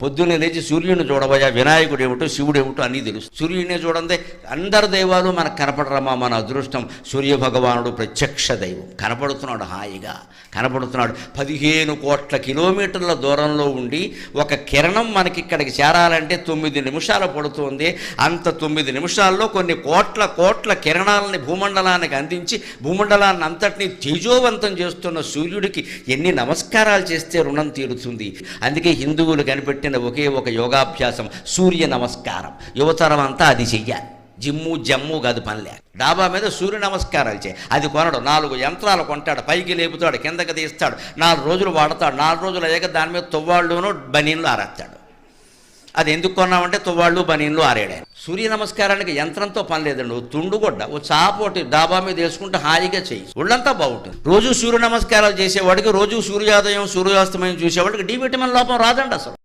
పొద్దున్నే లేచి సూర్యుని చూడబోయా, వినాయకుడు ఏమిటో శివుడు ఏమిటో అన్నీ తెలుసు. సూర్యుడినే చూడండి, అందరు దైవాలు మనకు కనపడరమ్మా. మన అదృష్టం సూర్య భగవానుడు ప్రత్యక్ష దైవం. కనపడుతున్నాడు, హాయిగా కనపడుతున్నాడు. 15 కోట్ల కిలోమీటర్ల దూరంలో ఉండి ఒక కిరణం మనకి ఇక్కడికి చేరాలంటే 9 నిమిషాలు పడుతుంది. అంత 9 నిమిషాల్లో కొన్ని కోట్ల కిరణాలని భూమండలానికి అందించి భూమండలాన్ని అంతటినీ తేజోవంతం చేస్తున్న సూర్యుడికి ఎన్ని నమస్కారాలు చేస్తే రుణం తీరుతుంది. అందుకే హిందువులు కనిపెట్టిన ఒకే ఒక యోగాభ్యాసం సూర్య నమస్కారం. యువతరం అంతా అది చెయ్యాలి. జమ్ము కాదు పనిలే. డాబా మీద సూర్య నమస్కారాలు చేయి. అది కొనడు, 4 యంత్రాలు కొంటాడు, పైకి లేపుతాడు, కిందకి తీస్తాడు, 4 రోజులు వాడతాడు. 4 రోజులు అయ్యాక దాని మీద తువ్వాళ్ళును బనీన్లు ఆరేస్తాడు. అది ఎందుకు కొన్నామంటే తువ్వాళ్ళు బనీన్లు ఆరేడారు. సూర్య నమస్కారానికి యంత్రంతో పని లేదండి. ఓ తుండుగొడ్డ, ఓ చాపోటి డాబా మీద వేసుకుంటే హాయిగా చేయి, ఒళ్ళంతా బాగుంటుంది. రోజు సూర్య నమస్కారాలు చేసేవాడికి, రోజు సూర్యోదయం సూర్యాస్తమయం చూసేవాడికి డి విటమిన్ లోపం రాదండి అసలు.